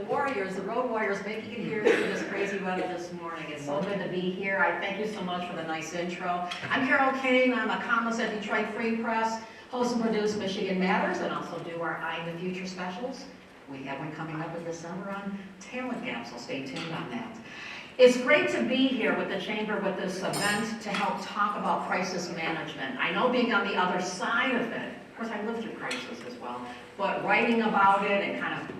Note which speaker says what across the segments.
Speaker 1: warriors, the road warriors, making it here through this crazy weather this morning. It's so good to be here. I thank you so much for the nice intro. I'm Carol Kane. I'm a columnist at Detroit Free Press, host and produce Michigan Matters, and also do our Eye in the Future specials. We have one coming up in December on talent gap, so stay tuned on that. It's great to be here with the Chamber with this event to help talk about crisis management. I know being on the other side of it, of course I lived through crisis as well, but writing about it and kind of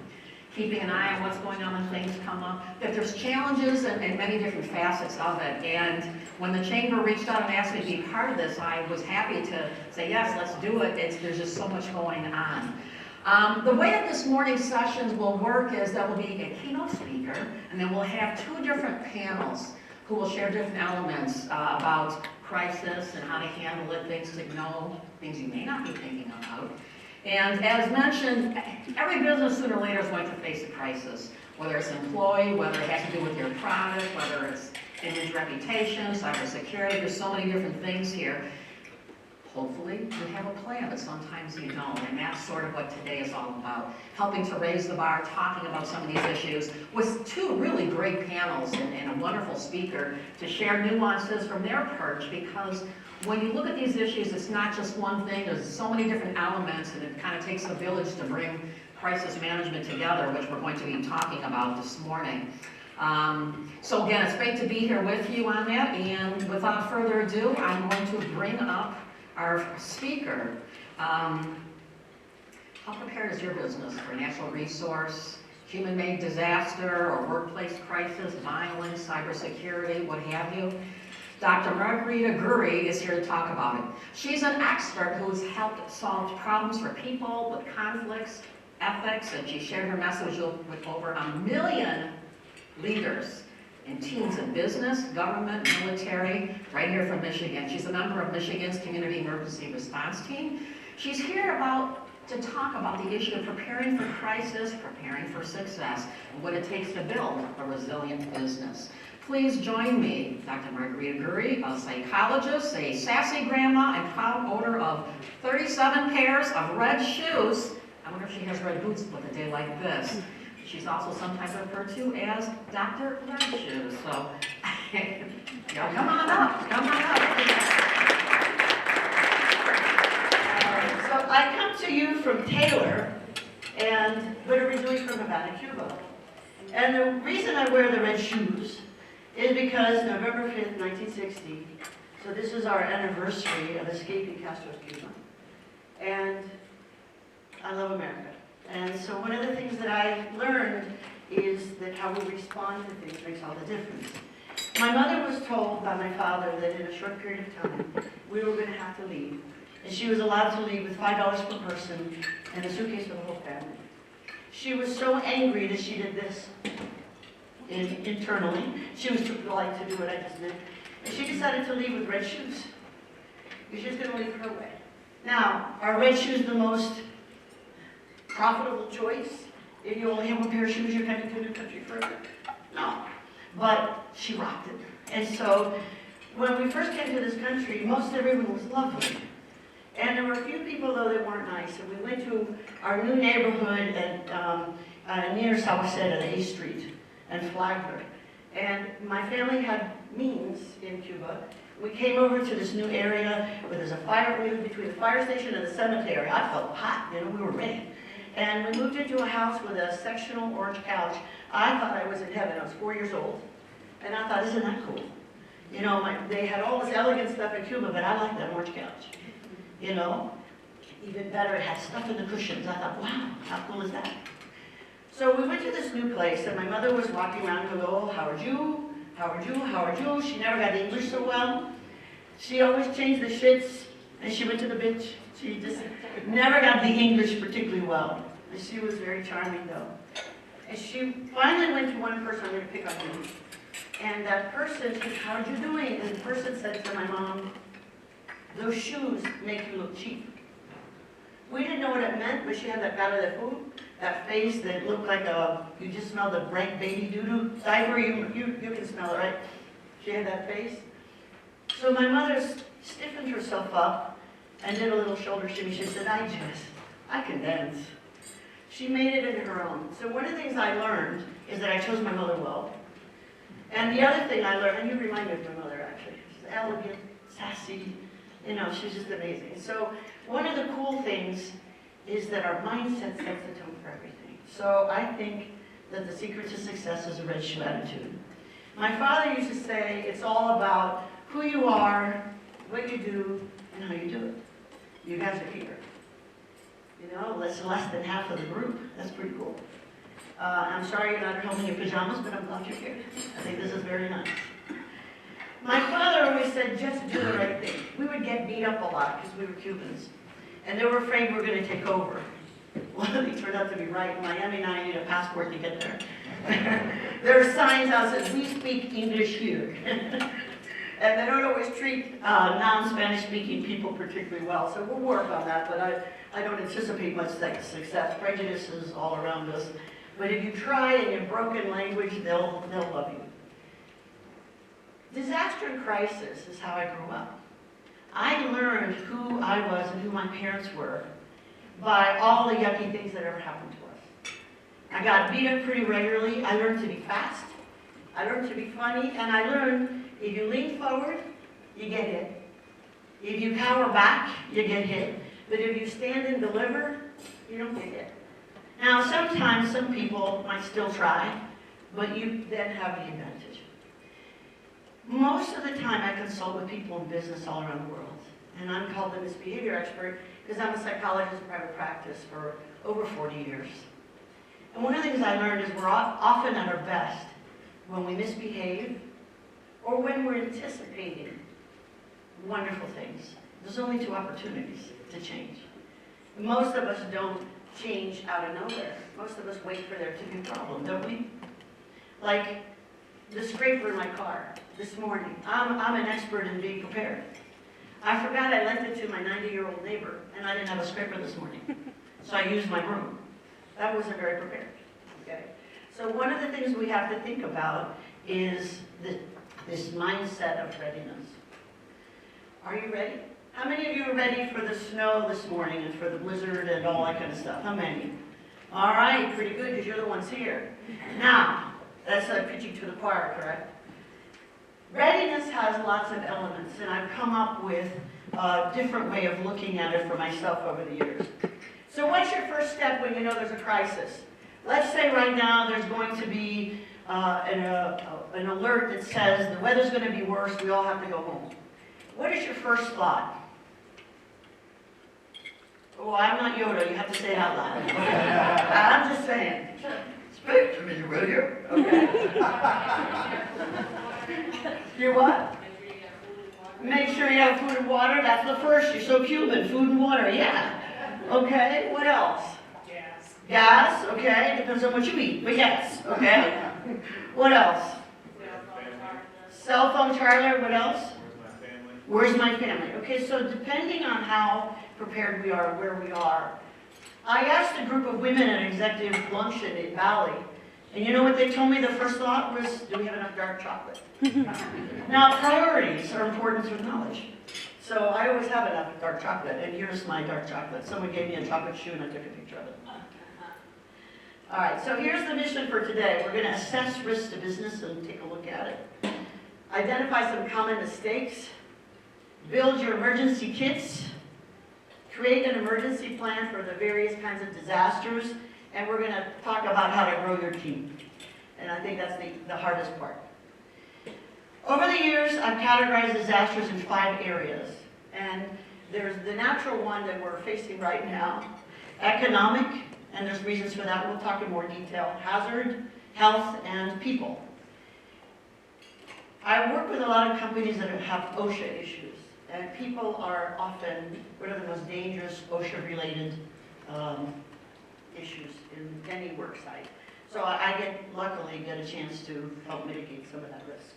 Speaker 1: keeping an eye on what's going on when things come up, that there's challenges and many different facets of it. And when the Chamber reached out and asked me to be part of this, I was happy to say, yes, let's do it. There's just so much going on. The way that this morning's sessions will work is that will be a keynote speaker, and then we'll have two different panels who will share different elements about crisis and how to handle it, things to know, things you may not be thinking about. And as mentioned, every business sooner or later is going to face a crisis, whether it's employee, whether it has to do with your product, whether it's image reputation, cybersecurity, there's so many different things here. Hopefully you have a plan, but sometimes you don't, and that's sort of what today is all about. Helping to raise the bar, talking about some of these issues with two really great panels and a wonderful speaker to share nuances from their perch, because when you look at these issues, it's not just one thing, there's so many different elements, and it kind of takes a village to bring crisis management together, which we're going to be talking about this morning. So again, it's great to be here with you on that, and without further ado, I'm going to bring up our speaker. How prepared is your business for natural resource, human-made disaster, or workplace crisis, violence, cybersecurity, what have you? Dr. Margarita Gurri is here to talk about it. She's an expert who's helped solve problems for people with conflicts, ethics, and she shared her message with over 1 million leaders and teams in business, government, military, right here from Michigan. She's a member of Michigan's Community Emergency Response Team. She's here to talk about the issue of preparing for crisis, preparing for success, and what it takes to build a resilient business. Please join me, Dr. Margarita Gurri, a psychologist, a sassy grandma, and proud owner of 37 pairs of red shoes. I wonder if she has red boots with a day like this. She's also sometimes referred to as Dr. Red Shoes. So, y'all come on up, come on up.
Speaker 2: So I come to you from Taylor, and we're originally from Havana, Cuba. And the reason I wear the red shoes is because November 5th, 1960, so this is our anniversary of escaping Castro's Cuba. And I love America. And so one of the things that I learned is that how we respond to things makes all the difference. My mother was told by my father that in a short period of time, we were going to have to leave. And she was allowed to leave with $5 per person and a suitcase for the whole family. She was so angry that she did this internally. She was too polite to do what I just did. And she decided to leave with red shoes. She was going to leave her way. Now, are red shoes the most profitable choice? If you only have one pair of shoes, you're heading to a new country forever? No. But she rocked it. And so, when we first came to this country, most everyone was lovely. And there were a few people, though, that weren't nice. And we went to our new neighborhood at, near Sauceda, the 8th Street, and Flagler. And my family had means in Cuba. We came over to this new area where there's a fire, we lived between the fire station and the cemetery. I felt hot, we were ready. And we moved into a house with a sectional orange couch. I thought I was in heaven. I was 4 years old. And I thought, isn't that cool? They had all this elegant stuff in Cuba, but I liked that orange couch. Even better, it had stuff in the cushions. I thought, wow, how cool is that? So we went to this new place, and my mother was walking around and go, oh, how are you? How are you? How are you? She never got English so well. She always changed the shits, and she went to the bitch. She just never got the English particularly well. And she was very charming, though. And she finally went to one person, I'm going to pick on you. And that person said, how are you doing? And the person said to my mom, those shoes make you look cheap. We didn't know what it meant, but she had that cara de food, that face that looked like you just smelled the rank baby doo-doo. Diaper, you can smell it, right? She had that face. So my mother stiffened herself up and did a little shoulder shimmy. She said, I can dance. she made it into her own. So one of the things I learned is that I chose my mother well. And the other thing I learned, and you remind me of my mother actually, she's elegant, sassy, you know, she's just amazing. So one of the cool things is that our mindset sets the tone for everything. So I think that the secret to success is a red shoe attitude. My father used to say it's all about who you are, what you do, and how you do it. You guys are here. You know, that's less than half of the group. That's pretty cool. I'm sorry you're not at home in your pajamas, but I'm glad you're here. I think this is very nice. My father always said, just do the right thing. We would get beat up a lot because we were Cubans. And they were afraid we were going to take over. Well, they turned out to be right. In Miami, now you need a passport to get there. There are signs out that says, we speak English here. And they don't always treat non-Spanish speaking people particularly well. So we'll work on that, but I don't anticipate much success. Prejudice is all around us. But if you try in your broken language, they'll love you. Disaster and crisis is how I grew up. I learned who I was and who my parents were by all the yucky things that ever happened to us. I got beat up pretty regularly. I learned to be fast. I learned to be funny. And I learned if you lean forward, you get hit. If you cower back, you get hit. But if you stand and deliver, you don't get hit. Now, sometimes some people might still try, but you then have the advantage. Most of the time, I consult with people in business all around the world. And I'm called the misbehavior expert because I'm a psychologist in private practice for over 40 years. And one of the things I learned is we're often at our best when we misbehave or when we're anticipating wonderful things. There's only two opportunities to change. Most of us don't change out of nowhere. Most of us wait for there to be a problem, don't we? Like the scraper in my car this morning. I'm an expert in being prepared. I forgot I lent it to my 90-year-old neighbor, and I didn't have a scraper this morning. So I used my broom. That wasn't very prepared. Okay? So one of the things we have to think about is this mindset of readiness. Are you ready? How many of you are ready for the snow this morning and for the blizzard and all that kind of stuff? How many? All right, pretty good, because you're the ones here. Now, that's preaching to the choir, correct? Readiness has lots of elements, and I've come up with a different way of looking at it for myself over the years. So what's your first step when you know there's a crisis? Let's say right now there's going to be an alert that says the weather's going to be worse, we all have to go home. What is your first thought? Oh, I'm not Yoda, you have to say it out loud. I'm just saying. Speak to me, will you? Okay. You what? Make sure you have food and water. That's the first. You're so Cuban. Food and water, yeah. Okay, what else?
Speaker 3: Gas.
Speaker 2: Gas, okay. Depends on what you eat, but yes, okay. What else? Cell phone charger, what else? Where's my family? Okay, so depending on how prepared we are, where we are. I asked a group of women at an executive luncheon in Bali, and you know what they told me? The first thought was, do we have enough dark chocolate? Now, priorities are important to knowledge. So I always have enough dark chocolate, and here's my dark chocolate. Someone gave me a chocolate shoe, and I took a picture of it. All right, so here's the mission for today. We're going to assess risks to business and take a look at it. Identify some common mistakes. Build your emergency kits. Create an emergency plan for the various kinds of disasters. And we're going to talk about how to grow your team. And I think that's the hardest part. Over the years, I've categorized disasters in 5 areas. And there's the natural one that we're facing right now, economic, and there's reasons for that. We'll talk in more detail. Hazard, health, and people. I work with a lot of companies that have OSHA issues. And people are often one of the most dangerous OSHA-related issues in any work site. So I luckily get a chance to help mitigate some of that risk.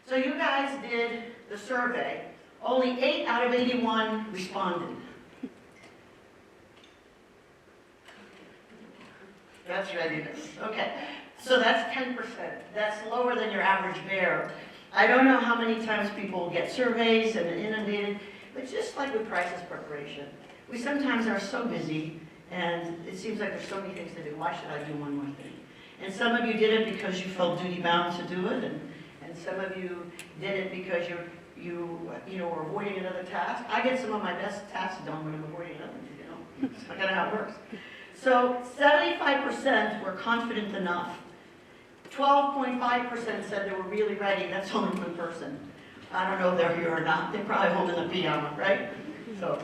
Speaker 2: So you guys did the survey. Only 8 out of 81 responded. That's readiness. Okay, so that's 10%. That's lower than your average bear. I don't know how many times people get surveys and inundated, but just like with crisis preparation, we sometimes are so busy And it seems like there's so many things to do. Why should I do one more thing? And some of you did it because you felt duty bound to do it, and some of you did it because you were avoiding another task. I get some of my best tasks done when I'm avoiding others, It's kind of how it works. So 75% were confident enough. 12.5% said they were really ready. That's only one person. I don't know if they're here or not. They're probably home in the pajama, right? So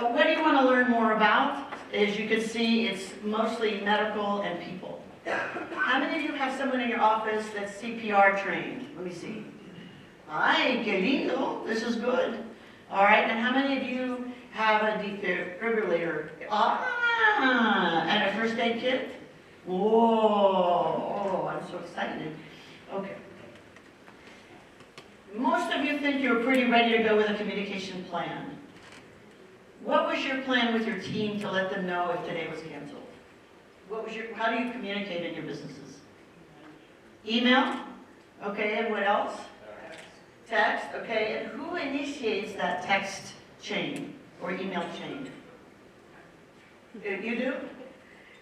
Speaker 2: what do you want to learn more about? As you can see, it's mostly medical and people. How many of you have someone in your office that's CPR trained? Let me see. Ay, qué lindo. This is good. All right, and how many of you have a defibrillator? And a first aid kit? Whoa, I'm so excited. Okay. Most of you think you're pretty ready to go with a communication plan. What was your plan with your team to let them know if today was canceled? How do you communicate in your businesses? Email? Okay, and what else? Text, okay, and who initiates that text chain or email chain? You do?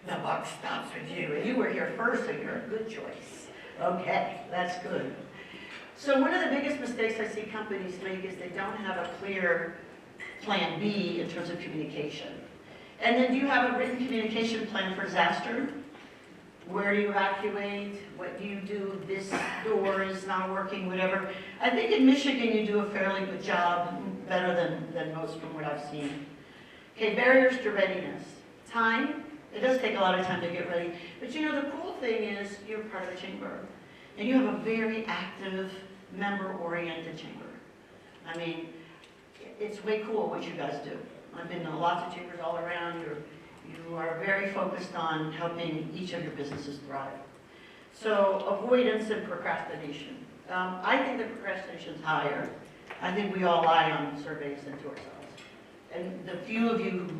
Speaker 2: The buck stops with you, and you were here first, so you're a good choice. Okay, that's good. So one of the biggest mistakes I see companies make is they don't have a clear plan B in terms of communication. And then do you have a written communication plan for disaster? Where do you evacuate? What do you do? This door is not working, whatever. I think in Michigan you do a fairly good job, better than most from what I've seen. Okay, barriers to readiness. Time. It does take a lot of time to get ready. But you know, the cool thing is you're part of the chamber. And you have a very active, member-oriented chamber. I mean, it's way cool what you guys do. I've been to lots of chambers all around. You are very focused on helping each of your businesses thrive. So avoidance and procrastination. I think that procrastination is higher. I think we all lie on surveys and to ourselves. And the few of you who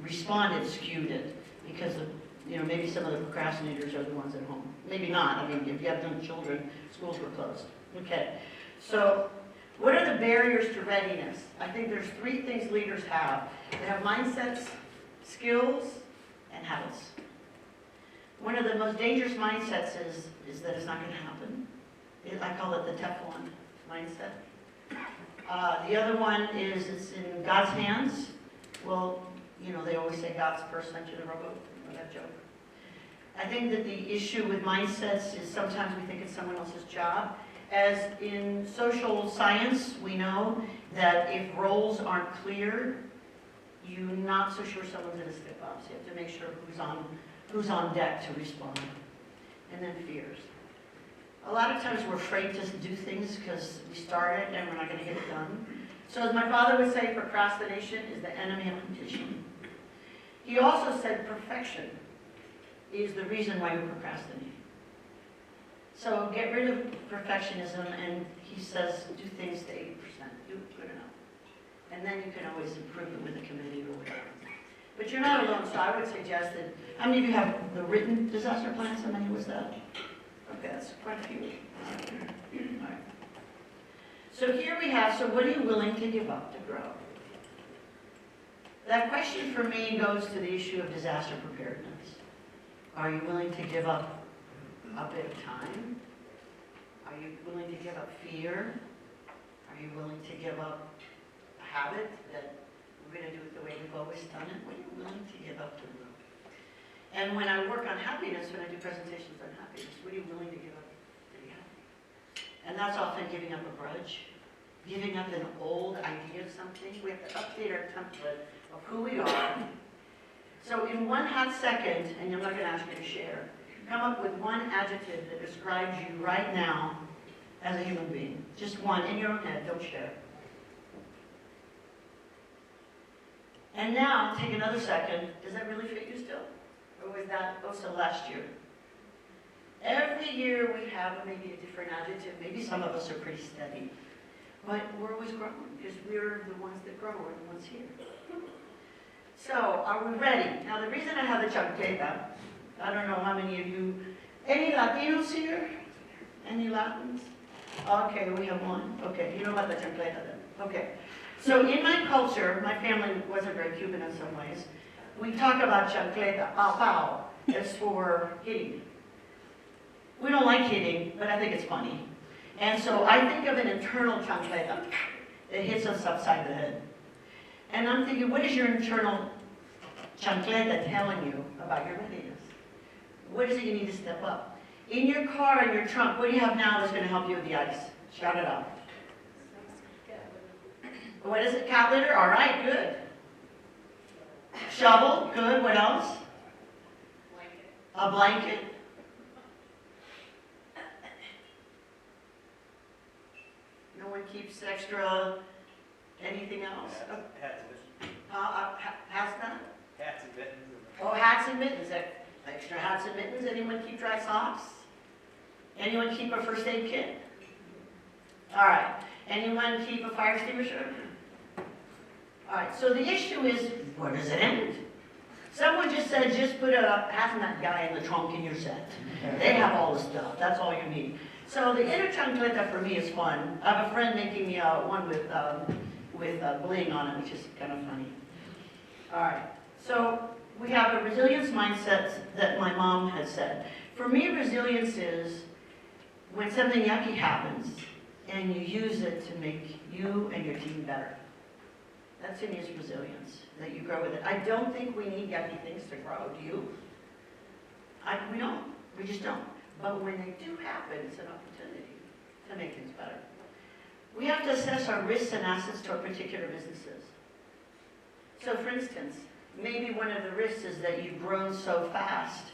Speaker 2: responded skewed it because of, maybe some of the procrastinators are the ones at home. Maybe not. I mean, if you have young children, schools were closed. Okay. So what are the barriers to readiness? I think there's 3 things leaders have. They have mindsets, skills, and habits. One of the most dangerous mindsets is that it's not going to happen. I call it the Teflon mindset. The other one is it's in God's hands. Well, they always say God's first sent you the rowboat. That joke. I think that the issue with mindsets is sometimes we think it's someone else's job. As in social science, we know that if roles aren't clear, you're not so sure someone's going to step up. So you have to make sure who's on deck to respond. And then fears. A lot of times we're afraid to do things because we started and we're not going to get it done. So as my father would say, procrastination is the enemy of completion. He also said perfection is the reason why we procrastinate. So get rid of perfectionism, and he says do things to 80%, do it good enough. And then you can always improve it with a committee or whatever. But you're not alone, so I would suggest that, how many of you have the written disaster plans? How many was that? Okay, that's quite a few. All right. So here we have, so what are you willing to give up to grow? That question for me goes to the issue of disaster preparedness. Are you willing to give up a bit of time? Are you willing to give up fear? Are you willing to give up a habit that we're going to do it the way we've always done it? What are you willing to give up to grow? And when I work on happiness, when I do presentations on happiness, what are you willing to give up to be happy? And that's often giving up a grudge, giving up an old idea of something. We have to update our template of who we are. So in one hot second, and I'm not going to ask you to share, come up with one adjective that describes you right now as a human being. Just one, in your own head, don't share. And now, take another second. Does that really fit you still? Or was that also last year? Every year we have maybe a different adjective. Maybe some of us are pretty steady. But we're always growing, because we're the ones that grow, we're the ones here. So, are we ready? Now, the reason I have the chancleta, I don't know how many of you, any Latinos here? Any Latins? Okay, we have one. Okay, you know about the chancleta then. Okay. So in my culture, my family wasn't very Cuban in some ways, we talk about chancleta, pow pow, as for hitting. We don't like hitting, but I think it's funny. And so I think of an internal chancleta that hits us upside the head. And I'm thinking, what is your internal chancleta telling you about your readiness? What is it you need to step up? In your car, in your trunk, what do you have now that's going to help you with the ice? Shout it out. What is it? Cat litter? All right, good. Shovel? Good. What else? A blanket? No one keeps extra anything else?
Speaker 3: Hats and mittens.
Speaker 2: Hazmat?
Speaker 3: Hats and mittens.
Speaker 2: Oh, hats and mittens. Extra hats and mittens. Anyone keep dry socks? Anyone keep a first aid kit? All right. Anyone keep a fire extinguisher? All right. So the issue is, where does it end? Someone just said, just put a hazmat guy in the trunk in your set. They have all the stuff. That's all you need. So the inner chancleta for me is fun. I have a friend making me one with bling on it, which is kind of funny. All right. So we have a resilience mindset that my mom had said. For me, resilience is when something yucky happens and you use it to make you and your team better. That to me is resilience, that you grow with it. I don't think we need yucky things to grow, do you? We don't. We just don't. But when they do happen, it's an opportunity to make things better. We have to assess our risks and assets to our particular businesses. So for instance, maybe one of the risks is that you've grown so fast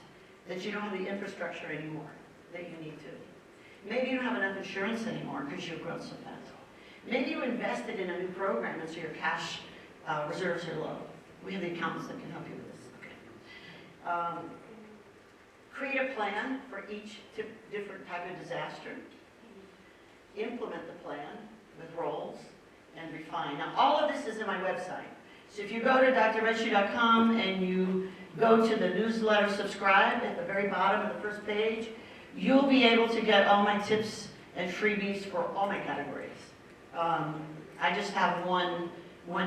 Speaker 2: that you don't have the infrastructure anymore that you need to. Maybe you don't have enough insurance anymore because you've grown so fast. Maybe you invested in a new program and so your cash reserves are low. We have the accountants that can help you with this. Okay. Create a plan for each different type of disaster. Implement the plan with roles and refine. Now all of this is in my website. So if you go to drredshoe.com and you go to the newsletter subscribe at the very bottom of the first page, you'll be able to get all my tips and freebies for all my categories. I just have one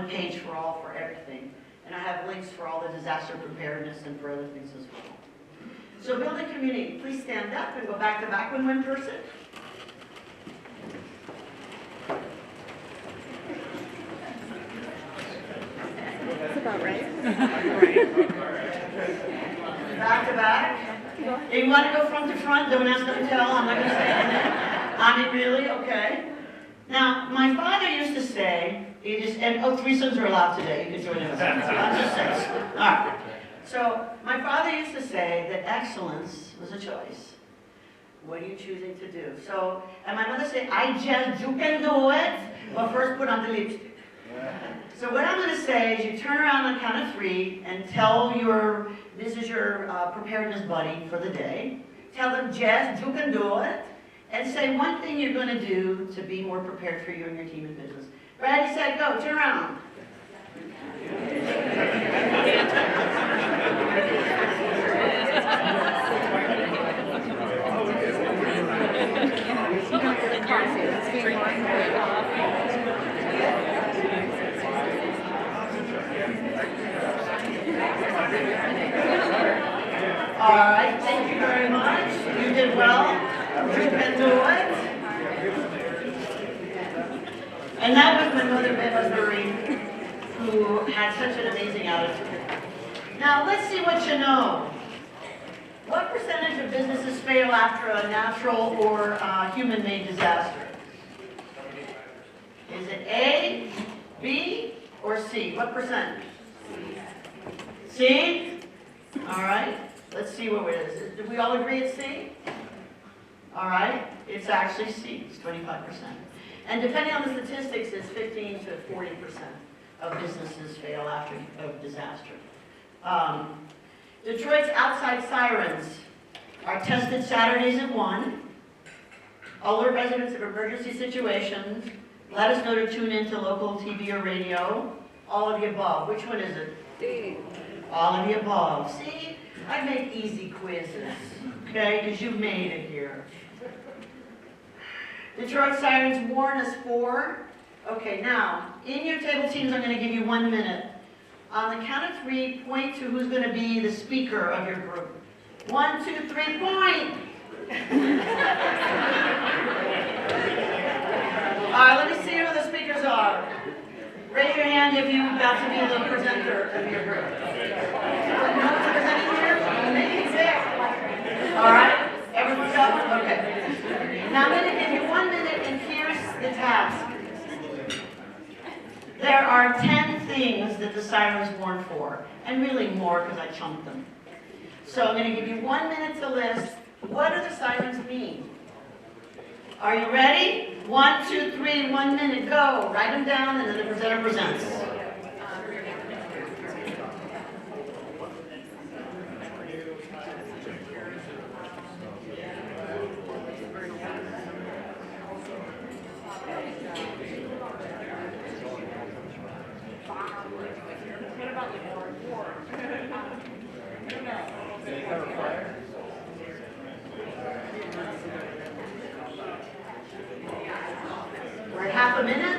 Speaker 2: page for everything. And I have links for all the disaster preparedness and for other things as well. So build a community. Please stand up and go back to back with one person.
Speaker 4: That's about right.
Speaker 2: Back to back. If you want to go front to front, don't ask them to tell. I'm not going to say anything. I mean, really? Okay. Now, my father used to say, threesomes are allowed today. You can join us. I'm just saying. All right. So, my father used to say that excellence was a choice. What are you choosing to do? So, and my mother said, you can do it, but first put on the lipstick. So what I'm going to say is you turn around on the count of 3 and tell this is your preparedness buddy for the day. Tell them, Jess, you can do it. And say one thing you're going to do to be more prepared for you and your team and business. Ready, set, go. Turn around. All right, thank you very much. You did well. You can do it. And that was my mother, Margarita Gurri, who had such an amazing attitude. Now, let's see what you know. What percentage of businesses fail after a natural or human-made disaster? Is it A, B, or C? What percent? C? All right. Let's see what it is. Do we all agree it's C? All right. It's actually C. It's 25%. And depending on the statistics, it's 15 to 40% of businesses fail after a disaster. Detroit's outside sirens are tested Saturdays at 1. Alert residents of emergency situations. Let us know to tune in to local TV or radio. All of the above. Which one is it?
Speaker 4: D.
Speaker 2: All of the above. See, I make easy quizzes, okay, because you've made it here. Detroit sirens warn us for. Okay, now, in your table teams, I'm going to give you 1 minute On the count of 3, point to who's going to be the speaker of your group. 1, 2, 3, point! All right, let me see who the speakers are. Raise your hand if you're about to be the presenter of your group. No one's presenting here? Maybe there. All right, everyone's got one? Okay. Now I'm going to give you 1 minute, and here's the task. There are 10 things that the sirens warn for, and really more because I chunked them. So I'm going to give you 1 minute to list. What do the sirens mean? Are you ready? 1, 2, 3, 1 minute, go. Write them down, and then the presenter presents. We're at half a minute.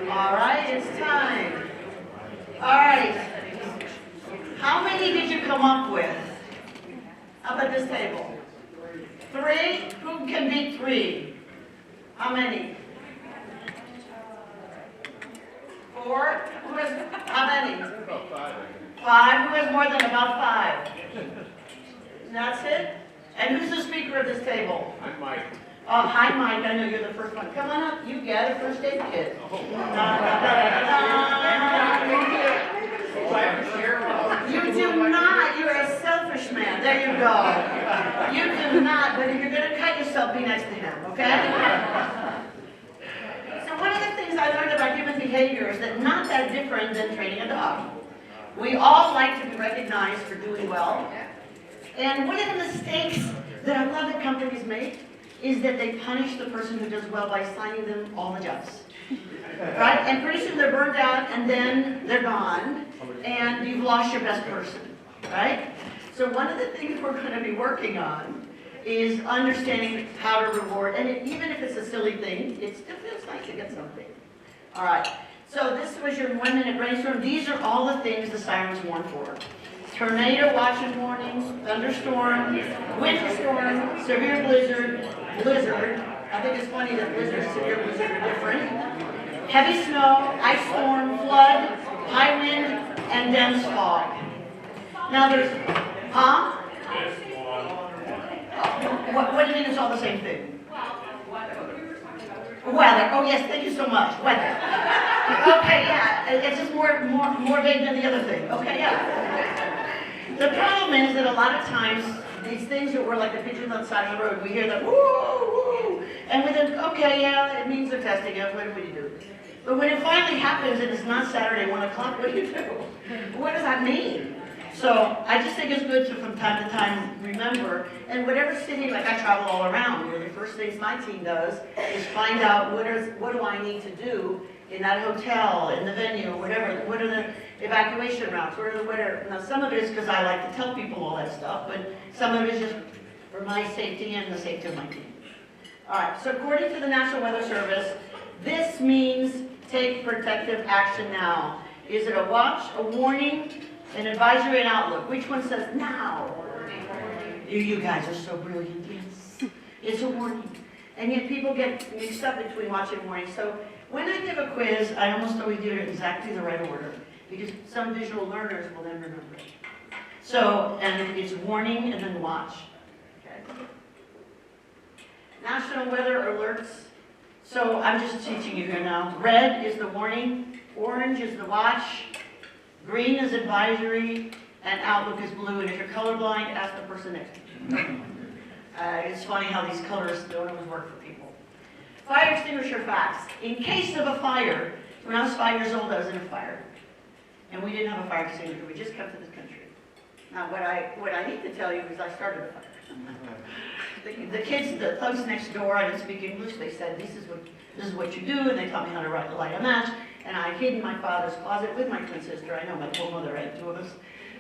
Speaker 2: All right, it's time. All right. How many did you come up with? Up at this table? 3? Who can beat 3? How many? 4? Who has, how many?
Speaker 5: About 5.
Speaker 2: 5? Who has more than about 5? That's it? And who's the speaker of this table?
Speaker 5: I'm Mike.
Speaker 2: Oh, hi, Mike. I know you're the first one. Come on up. You get a first aid kit. You do not. You're a selfish man. There you go. You do not. But if you're going to cut yourself, be next to him, okay? So one of the things I learned about human behavior is that not that different than training a dog. We all like to be recognized for doing well. And one of the mistakes that I love that companies make is that they punish the person who does well by assigning them all the jobs. Right? And pretty soon they're burned out, and then they're gone, and you've lost your best person. Right? So one of the things we're going to be working on is understanding how to reward, and even if it's a silly thing, it still feels nice to get something. All right. So this was your 1 minute brainstorm. These are all the things the sirens warn for. Tornado watching warnings, thunderstorm, winter storm, severe blizzard, I think it's funny that blizzard and severe blizzard are different. Heavy snow, ice storm, flood, high wind, and dense fog. Now there's, huh? What do you mean it's all the same thing? Weather. Oh yes, thank you so much. Weather. Okay, yeah. It's just more vague than the other thing. Okay, yeah. The problem is that a lot of times, these things that were like the pigeons on the side of the road, we hear them, woo, woo, and we think, okay, yeah, it means they're testing us, what do we do? But when it finally happens and it's not Saturday, 1 o'clock, what do you do? What does that mean? So I just think it's good to, from time to time, remember, and whatever city, like I travel all around, one of the first things my team does is find out what do I need to do in that hotel, in the venue, whatever, what are the evacuation routes, whatever. Now some of it is because I like to tell people all that stuff, but some of it is just for my safety and the safety of my team. All right, so according to the National Weather Service, this means take protective action now. Is it a watch, a warning, an advisory, and outlook? Which one says now? You guys are so brilliant, yes. It's a warning. And yet people get mixed up between watch and warning. So when I give a quiz, I almost always do it in exactly the right order, because some visual learners will then remember it. So, and it's warning and then watch. Okay. National weather alerts. So I'm just teaching you here now. Red is the warning, orange is the watch, green is advisory, and outlook is blue. And if you're colorblind, ask the person next to you. It's funny how these colors don't always work for people. Fire extinguisher facts. In case of a fire, when I was 5 years old, I was in a fire. and we didn't have a fire extinguisher. We just come to this country. Now, what I need to tell you is I started a fire. The kids, the folks next door, I didn't speak English. They said, this is what you do, and they taught me how to light a match. And I hid in my father's closet with my twin sister. I know my poor mother had two of us.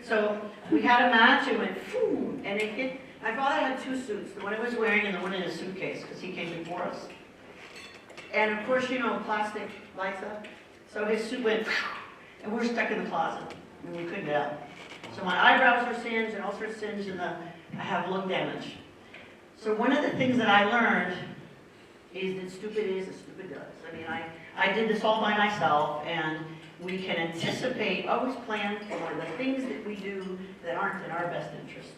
Speaker 2: So we had a match, it went, phew, and it hit. My father had two suits, the one he was wearing and the one in his suitcase, because he came before us. And of course, you know, plastic lights up. So his suit went, and we're stuck in the closet, and we couldn't get out. So my eyebrows are singed, and all sorts of singed, and I have lung damage. So one of the things that I learned is that stupid is as stupid does. I mean, I did this all by myself, and we can anticipate, always plan for the things that we do that aren't in our best interest.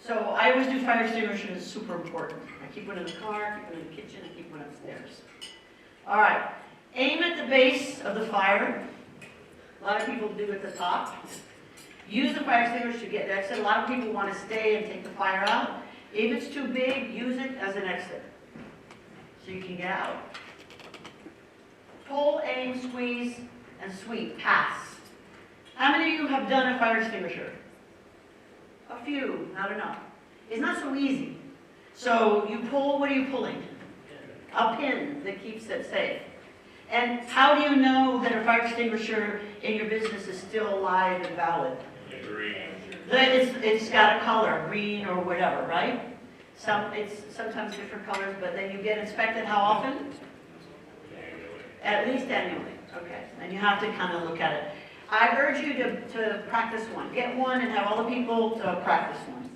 Speaker 2: So I always do fire extinguishers, it's super important. I keep one in the car, keep one in the kitchen, I keep one upstairs. All right, aim at the base of the fire. A lot of people do at the top. Use the fire extinguisher to get the exit. A lot of people want to stay and take the fire out. If it's too big, use it as an exit, so you can get out. Pull, aim, squeeze, and sweep, pass. How many of you have done a fire extinguisher? A few, not enough. It's not so easy. So you pull, what are you pulling? A pin that keeps it safe. And how do you know that a fire extinguisher in your business is still alive and valid?
Speaker 5: Green.
Speaker 2: It's got a color, green or whatever, right? It's sometimes different colors, but then you get inspected how often? At least annually, okay. And you have to kind of look at it. I urge you to practice one. Get one and have all the people to practice one.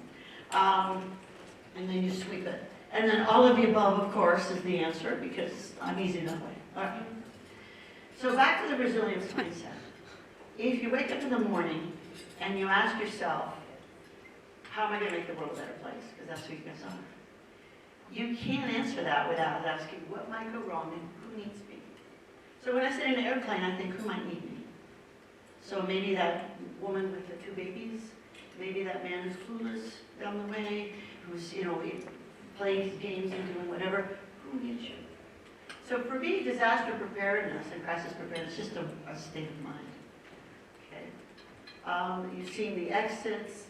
Speaker 2: And then you sweep it. And then all of the above, of course, is the answer, because I'm easy that way. All right. So back to the resilience mindset. If you wake up in the morning and you ask yourself, how am I going to make the world a better place? Because that's who you're going to solve. You can't answer that without asking, what might go wrong and who needs me? So when I sit in an airplane, I think, who might need me? So maybe that woman with the two babies, maybe that man who's clueless down the way, who's, you know, playing games and doing whatever, who needs you? So for me, disaster preparedness and crisis preparedness is just a state of mind. Okay. You've seen the exits.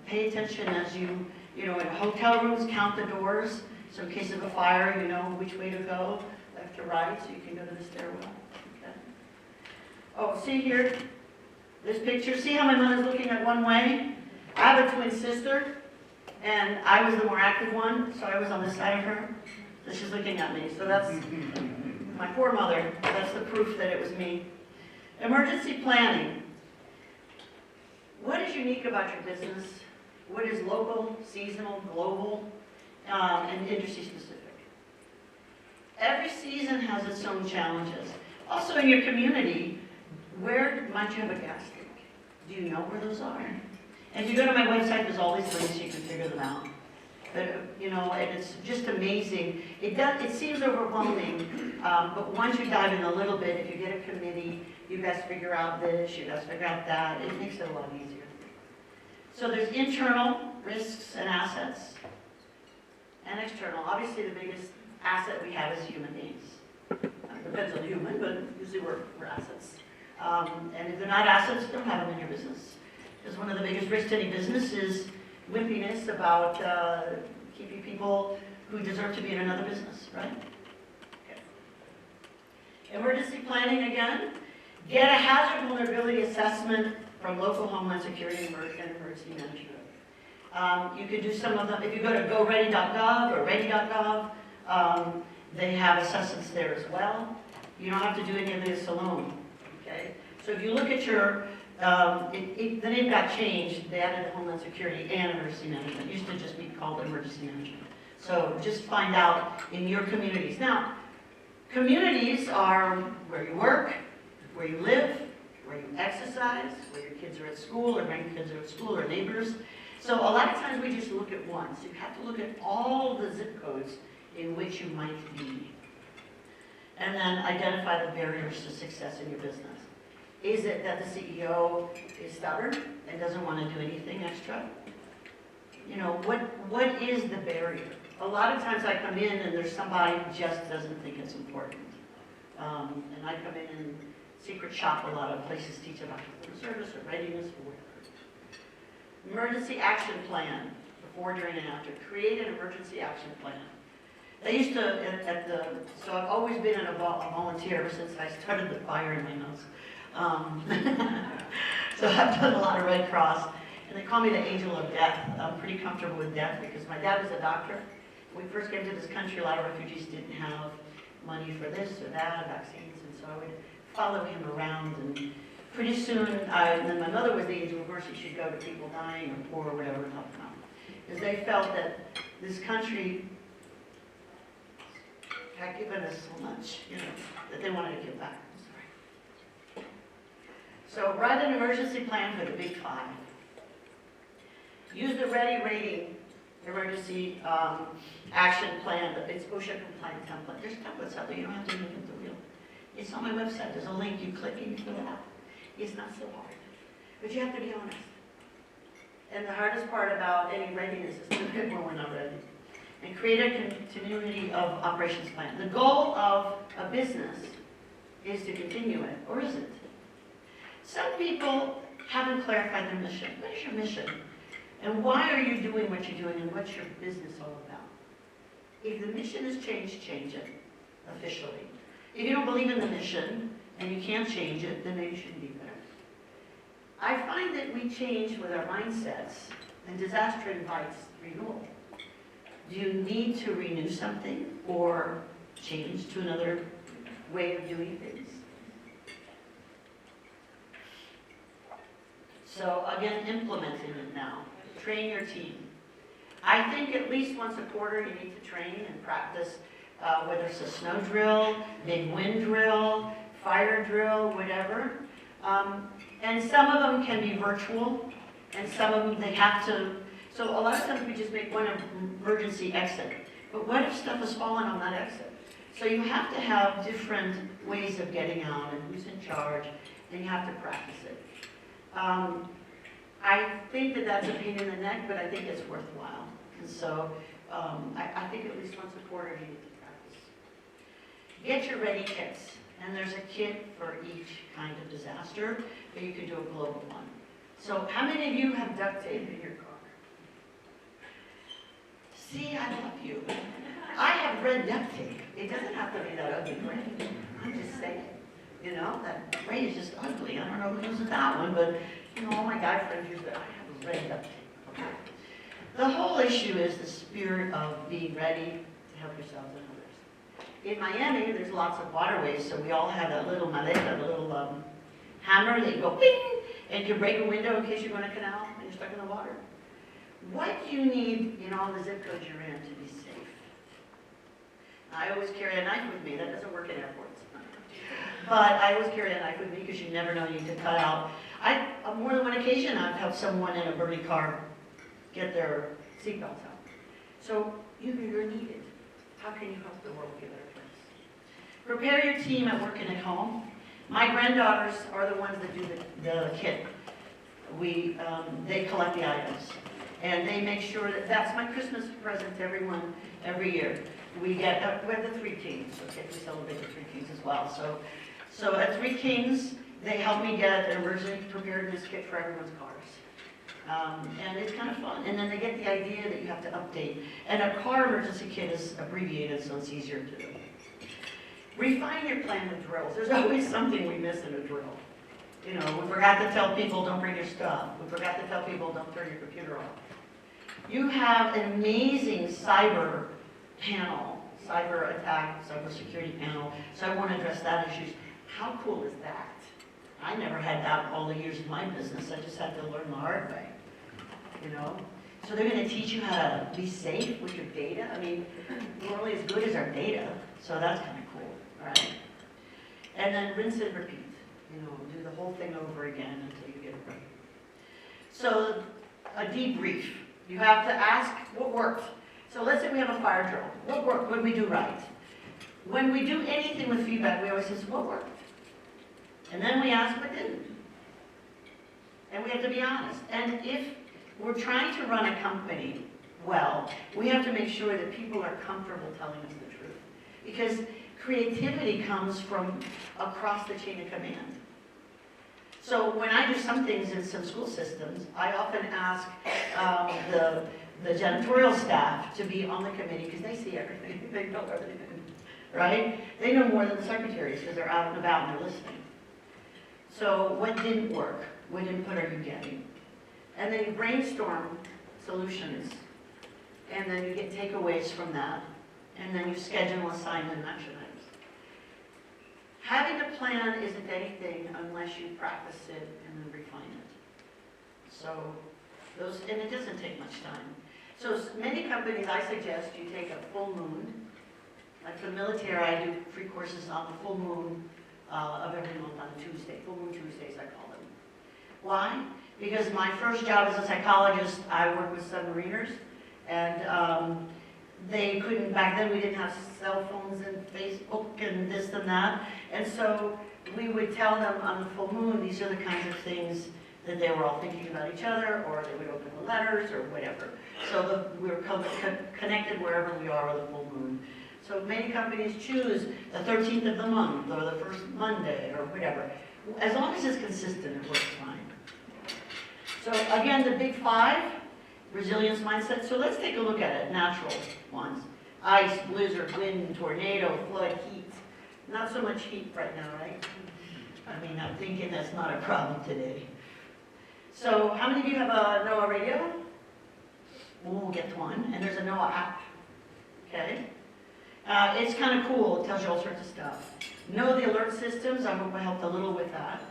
Speaker 2: Pay attention as you know, in hotel rooms, count the doors. So in case of a fire, you know which way to go, left or right, so you can go to the stairwell. Okay. Oh, see here, this picture. See how my mother's looking at one way? I have a twin sister, and I was the more active one, so I was on this side of her. So she's looking at me. So that's my poor mother. That's the proof that it was me. Emergency planning. What is unique about your business? What is local, seasonal, global, and industry specific? Every season has its own challenges. Also in your community, where might you have a gas leak? Do you know where those are? And if you go to my website, there's all these links, you can figure them out. But, you know, and it's just amazing. It seems overwhelming, but once you dive in a little bit, if you get a committee, you guys figure out this, you guys figure out that, it makes it a lot easier. So there's internal risks and assets, and external. Obviously the biggest asset we have is human beings. Depends on the human, but usually we're assets. And if they're not assets, don't have them in your business. Because one of the biggest risks to any business is wimpiness about keeping people who deserve to be in another business, right? Okay. Emergency planning again. Get a hazard vulnerability assessment from local Homeland Security and emergency management. You could do some of them, if you go to goready.gov or ready.gov, they have assessments there as well. You don't have to do any of this alone, okay? So if you look at your, the name got changed, they added Homeland Security and emergency management. It used to just be called emergency management. So just find out in your communities. Now, communities are where you work, where you live, where you exercise, where your kids are at school, or grandkids are at school, or neighbors. So a lot of times we just look at one. So you have to look at all the zip codes in which you might be. And then identify the barriers to success in your business. Is it that the CEO is stubborn and doesn't want to do anything extra? You know, what is the barrier? A lot of times I come in and there's somebody who just doesn't think it's important. And I come in and secret shop a lot of places teach about customer service or readiness or whatever. Emergency action plan, before, during, and after. Create an emergency action plan. They used to, so I've always been a volunteer ever since I started the fire in my nose. So I've done a lot of Red Cross, and they call me the angel of death. I'm pretty comfortable with death because my dad was a doctor. When we first came to this country, a lot of refugees didn't have money for this or that, vaccines, and so I would follow him around, and pretty soon, then my mother was the angel of mercy. She'd go to people dying or poor or whatever and help them out. Because they felt that this country had given us so much, that they wanted to give back. I'm sorry. So write an emergency plan for the big five. Use the Ready Rating emergency action plan. It's OSHA compliant template. There's templates out there. You don't have to reinvent the wheel. It's on my website. There's a link. You click and you fill it out. It's not so hard. But you have to be honest. And the hardest part about any readiness is to admit when we're not ready. And create a continuity of operations plan. The goal of a business is to continue it, or is it? Some people haven't clarified their mission. What is your mission? And why are you doing what you're doing, and what's your business all about? If the mission has changed, change it officially. If you don't believe in the mission and you can't change it, then maybe you shouldn't be there. I find that we change with our mindsets, and disaster invites renewal. Do you need to renew something or change to another way of doing things? So again, implementing it now. Train your team. I think at least once a quarter you need to train and practice, whether it's a snow drill, big wind drill, fire drill, whatever. And some of them can be virtual, and some of them they have to. So a lot of times we just make one emergency exit. But what if stuff has fallen on that exit? So you have to have different ways of getting out and who's in charge, and you have to practice it. I think that that's a pain in the neck, but I think it's worthwhile. And so I think at least once a quarter you need to practice. Get your ready kits. And there's a kit for each kind of disaster, but you can do a global one. So how many of you have duct tape in your car? See, I love you. I have red duct tape. It doesn't have to be that ugly gray. I'm just saying. That gray is just ugly. I don't know who uses that one, but all my guy friends use it. I have red duct tape. Okay. The whole issue is the spirit of being ready to help yourselves and others. In Miami, there's lots of waterways, so we all have that little maleta, the little hammer that you go bing, and you break a window in case you go in a canal and you're stuck in the water. What do you need in all the zip codes you're in to be safe? I always carry a knife with me. That doesn't work in airports. But I always carry a knife with me because you never know, you need to cut out. On more than one occasion, I've helped someone in a burning car get their seatbelts out. So you're needed. How can you help the world be a better place? Prepare your team at work and at home. My granddaughters are the ones that do the kit. They collect the items. And they make sure that's my Christmas present to everyone every year. We have the Three Kings. Okay, we celebrate the Three Kings as well. So at Three Kings, they help me get an emergency preparedness kit for everyone's cars. And it's kind of fun. And then they get the idea that you have to update. And a car emergency kit is abbreviated, so it's easier to do. Refine your plan with drills. There's always something we miss in a drill. We forgot to tell people don't bring your stuff. We forgot to tell people don't turn your computer off. You have an amazing cyber panel, cyber attack, cyber security panel, so I want to address that issue. How cool is that? I never had that all the years of my business. I just had to learn the hard way, So they're going to teach you how to be safe with your data. I mean, we're only as good as our data, so that's kind of cool, right? And then rinse and repeat. Do the whole thing over again until you get it right. So a debrief. You have to ask what worked. So let's say we have a fire drill. What worked? What did we do right? When we do anything with feedback, we always say, what worked? And then we ask what didn't. And we have to be honest. And if we're trying to run a company well, we have to make sure that people are comfortable telling us the truth. Because creativity comes from across the chain of command. So when I do some things in some school systems, I often ask the janitorial staff to be on the committee because they see everything, they know everything, right? They know more than the secretaries because they're out and about and they're listening. So what didn't work? What input are you getting? And then you brainstorm solutions, and then you get takeaways from that, and then you schedule assignment action items. Having a plan isn't anything unless you practice it and then refine it. So and it doesn't take much time. So many companies, I suggest you take a full moon. Like for the military, I do free courses on the full moon of every month on a Tuesday. Full moon Tuesdays, I call them. Why? Because my first job as a psychologist, I worked with submariners, and they couldn't, back then we didn't have cell phones and Facebook and this and that, and so we would tell them on the full moon, these are the kinds of things that they were all thinking about each other, or they would open the letters, or whatever. So we were connected wherever we are with the full moon. So many companies choose the 13th of the month, or the first Monday, or whatever. As long as it's consistent, it works fine. So again, the big 5, resilience mindset. So let's take a look at it, natural ones. Ice, blizzard, wind, tornado, flood, heat. Not so much heat right now, right? I mean, I'm thinking that's not a problem today. So how many of you have a NOAA radio? We'll get one, and there's a NOAA app, okay? It's kind of cool, it tells you all sorts of stuff. Know the alert systems, I hope I helped a little with that.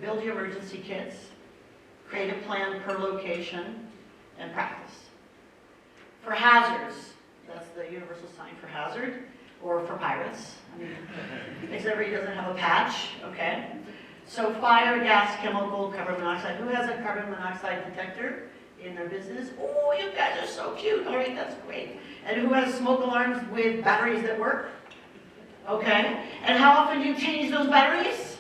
Speaker 2: Build your emergency kits. Create a plan per location, and practice. For hazards, that's the universal sign for hazard, or for pirates. I mean, except he doesn't have a patch, okay? So fire, gas, chemical, carbon monoxide. Who has a carbon monoxide detector in their business? Oh, you guys are so cute. All right, that's great. And who has smoke alarms with batteries that work? Okay. And how often do you change those batteries?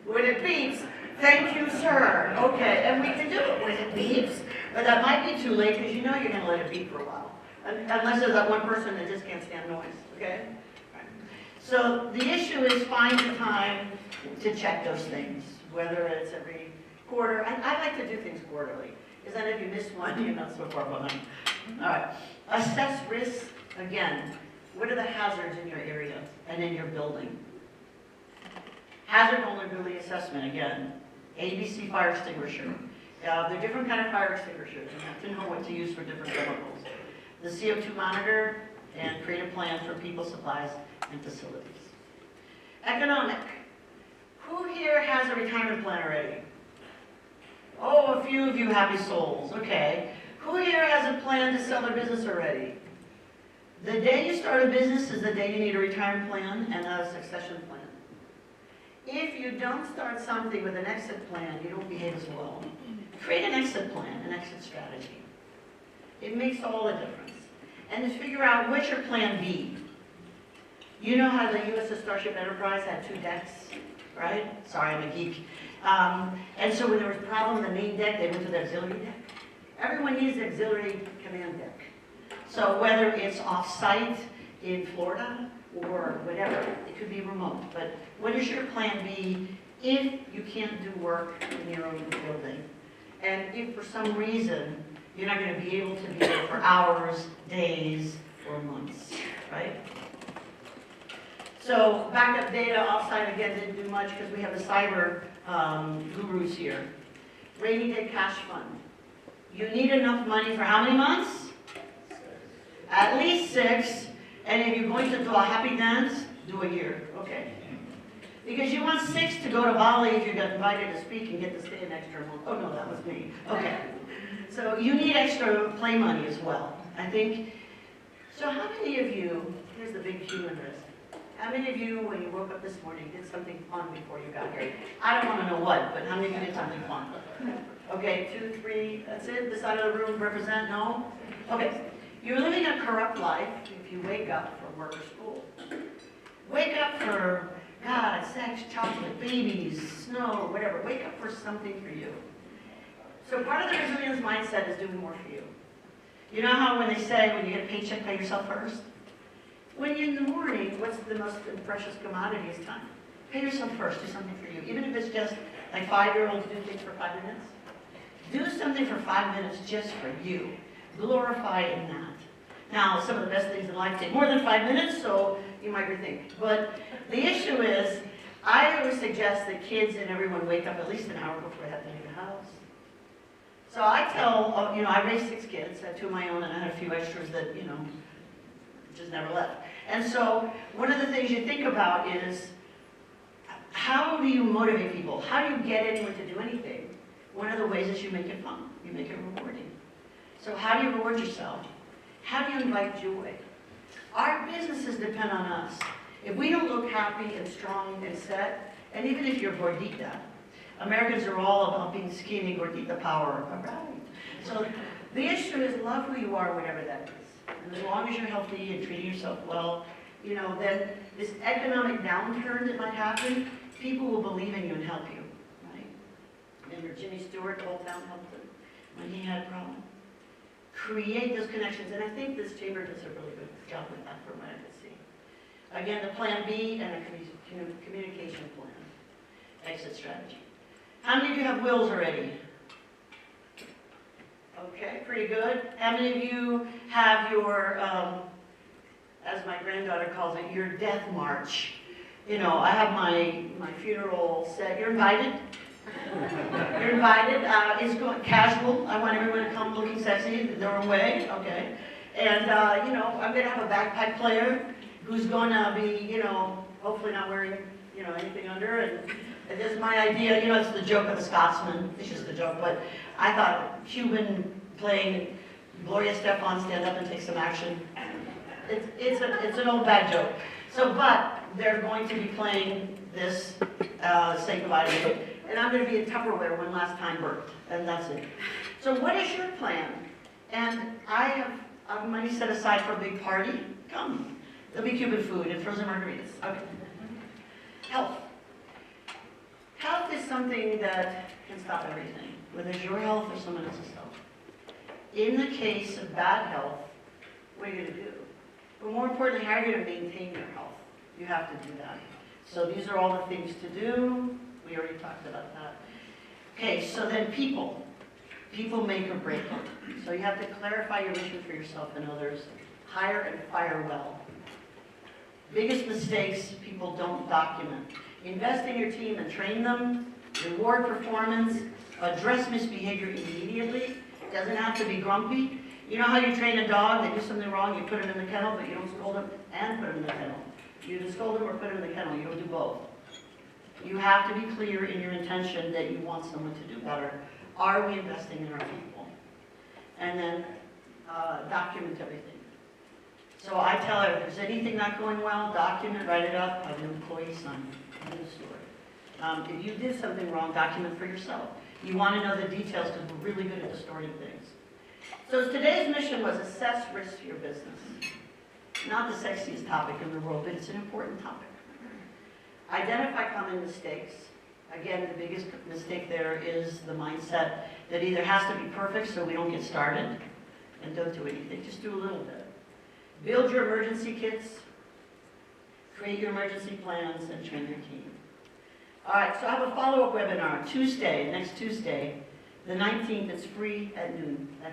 Speaker 2: When it beeps. Thank you, sir. Okay, and we can do it when it beeps, but that might be too late because you know you're going to let it beep for a while. Unless there's that one person that just can't stand noise, okay? So the issue is find the time to check those things, whether it's every quarter. I like to do things quarterly, because then if you miss one, you're not so far behind. All right. Assess risks. Again, what are the hazards in your area and in your building? Hazard vulnerability assessment, again. ABC fire extinguisher. There are different kind of fire extinguishers. You have to know what to use for different chemicals. The CO2 monitor, and create a plan for people, supplies, and facilities. Economic. Who here has a retirement plan already? Oh, a few of you happy souls. Okay. Who here has a plan to sell their business already? The day you start a business is the day you need a retirement plan and a succession plan. If you don't start something with an exit plan, you don't behave as well. Create an exit plan, an exit strategy. It makes all the difference. And to figure out what's your plan B. You know how the USS Starship Enterprise had 2 decks, right? Sorry, I'm a geek. And so when there was a problem in the main deck, they went to the auxiliary deck. Everyone needs the auxiliary command deck. So whether it's off-site in Florida or whatever, it could be remote. But what is your plan B if you can't do work in your own building? And if for some reason you're not going to be able to be there for hours, days, or months, right? So backup data offsite, again, didn't do much because we have the cyber gurus here. Rainy day cash fund. You need enough money for how many months?
Speaker 3: 6.
Speaker 2: At least 6. And if you're going to do a happy dance, do a year, okay? Because you want 6 to go to Bali if you got invited to speak and get to stay an extra month. Oh no, that was me. Okay. So you need extra play money as well, I think. So how many of you, here's the big human risk. How many of you, when you woke up this morning, did something fun before you got here? I don't want to know what, but how many of you did something fun? Okay, 2, 3, that's it? This side of the room represent, no? Okay. You're living a corrupt life if you wake up for work or school. Wake up for, God, sex, chocolate, babies, snow, whatever. Wake up for something for you. So part of the resilience mindset is doing more for you. You know how when they say, when you get a paycheck, pay yourself first? When you're in the morning, what's the most precious commodity is time. Pay yourself first, do something for you. Even if it's just like 5-year-olds do things for 5 minutes. Do something for 5 minutes just for you. Glorify in that. Now, some of the best things in life take more than 5 minutes, so you might rethink. But the issue is, I always suggest that kids and everyone wake up at least an hour before they have to leave the house. So I tell, I raised 6 kids, I had 2 of my own, and I had a few extras that, just never left. And so one of the things you think about is, how do you motivate people? How do you get anyone to do anything? One of the ways is you make it fun. You make it rewarding. So how do you reward yourself? How do you invite joy? Our businesses depend on us. If we don't look happy and strong and set, and even if you're gordita, Americans are all about being skinny, gordita power. All right. So the issue is love who you are, whatever that is. And as long as you're healthy and treating yourself well, then this economic downturn that might happen, people will believe in you and help you, right? Remember Jimmy Stewart, the whole town helped him when he had a problem. Create those connections, and I think this chamber does a really good job with that from what I could see. Again, the plan B and a communication plan, exit strategy. How many of you have wills already? Okay, pretty good. How many of you have your, as my granddaughter calls it, your death march? I have my funeral set. You're invited. You're invited. It's going casual. I want everyone to come looking sexy their own way. Okay. And, I'm going to have a bagpipe player who's going to be, hopefully not wearing, anything under. And this is my idea. It's the joke of the Scotsman. It's just a joke. But I thought Cuban playing Gloria Estefan stand up and take some action. It's an old bad joke. So, but they're going to be playing this, say goodbye to me. And I'm going to be in Tupperware one last time birthed. And that's it. So what is your plan? And I have money set aside for a big party. Come. There'll be Cuban food and frozen margaritas. Okay. Health. Health is something that can stop everything, whether it's your health or someone else's health. In the case of bad health, what are you going to do? But more importantly, how are you going to maintain your health? You have to do that. So these are all the things to do. We already talked about that. Okay, so then people. People make or break it. So you have to clarify your mission for yourself and others. Hire and fire well. Biggest mistakes, people don't document. Invest in your team and train them. Reward performance. Address misbehavior immediately. It doesn't have to be grumpy. You know how you train a dog, they do something wrong, you put them in the kennel, but you don't scold them and put them in the kennel. You either scold them or put them in the kennel, you don't do both. You have to be clear in your intention that you want someone to do better. Are we investing in our people? And then document everything. So I tell her, if there's anything not going well, document, write it up, have an employee sign it, end of story. If you did something wrong, document for yourself. You want to know the details because we're really good at distorting things. So today's mission was assess risk to your business. Not the sexiest topic in the world, but it's an important topic. Identify common mistakes. Again, the biggest mistake there is the mindset that either has to be perfect so we don't get started and don't do anything, just do a little bit. Build your emergency kits, create your emergency plans, and train your team. All right, so I have a follow-up webinar next Tuesday, the 19th. It's free at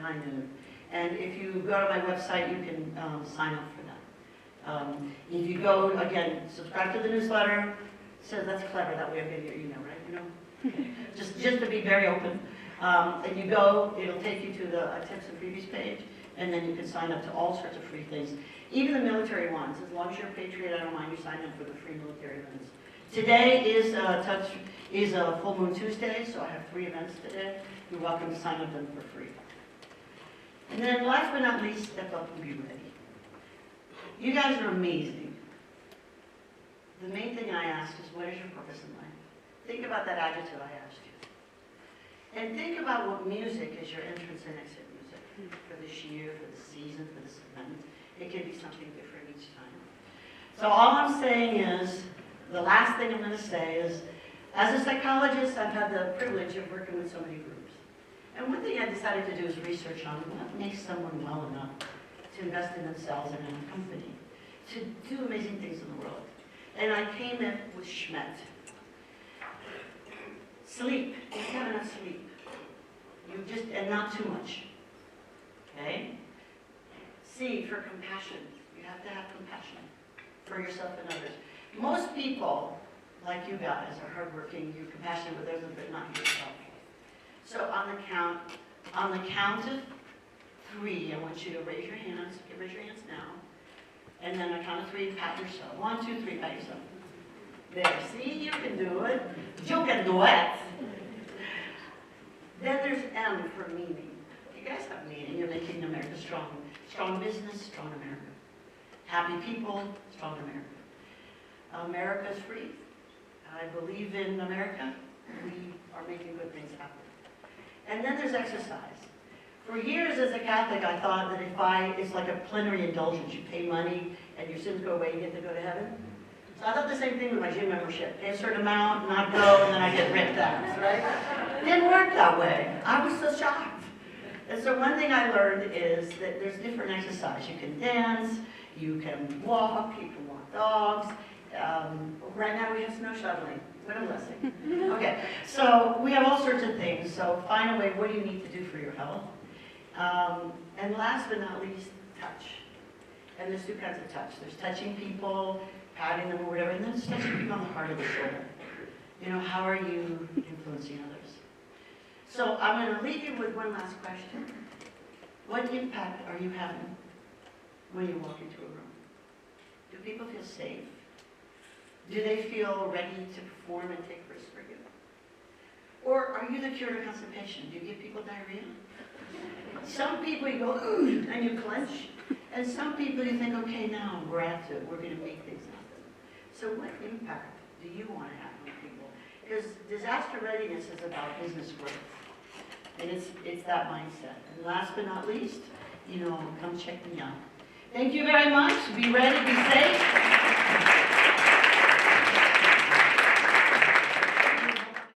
Speaker 2: high noon. And if you go to my website, you can sign up for that. If you go, again, subscribe to the newsletter. So that's clever, that way I'll get your email, right? Just to be very open. And you go, it'll take you to the tips and freebies page, and then you can sign up to all sorts of free things. Even the military ones, as long as you're a patriot, I don't mind you signing up for the free military events. Today is a Full Moon Tuesday, so I have 3 events today. You're welcome to sign up them for free. And then last but not least, step up and be ready. You guys are amazing. The main thing I ask is, what is your purpose in life? Think about that adjective I asked you. And think about what music is your entrance and exit music for this year, for the season, for this event. It can be something different each time. So all I'm saying is, the last thing I'm going to say is, as a psychologist, I've had the privilege of working with so many groups. And one thing I decided to do is research on what makes someone well enough to invest in themselves and in a company, to do amazing things in the world. And I came in with Schmet. Sleep. You have to have enough sleep. And not too much. Okay? C, for compassion. You have to have compassion for yourself and others. Most people, like you guys, are hardworking, you're compassionate with others, but not yourself. So on the count of 3, I want you to raise your hands. Okay, raise your hands now. And then on the count of 3, pat yourself. 1, 2, 3, pat yourself. There, see, you can do it. You can do it. Then there's M for meaning. You guys have meaning. You're making America strong. Strong business, strong America. Happy people, strong America. America's free. I believe in America. We are making good things happen. And then there's exercise. For years as a Catholic, I thought that it's like a plenary indulgence. You pay money and your sins go away, you get to go to heaven. So I thought the same thing with my gym membership. Pay a certain amount, not go, and then I get ripped out, right? It didn't work that way. I was so shocked. And so one thing I learned is that there's different exercise. You can dance, you can walk dogs. Right now we have snow shoveling. What a blessing. Okay, so we have all sorts of things. So find a way, what do you need to do for your health? And last but not least, touch. And there's 2 kinds of touch. There's touching people, patting them or whatever, and then there's touching people on the heart of the shoulder. You know, how are you influencing others? So I'm going to leave you with one last question. What impact are you having when you walk into a room? Do people feel safe? Do they feel ready to perform and take risks for you? Or are you the cure to constipation? Do you give people diarrhea? Some people you go, ooh, and you clench. And some people you think, okay, now we're at it. We're going to make things happen. So what impact do you want to have on people? Because disaster readiness is about business growth. And it's that mindset. And last but not least, come check me out. Thank you very much. Be ready, be safe.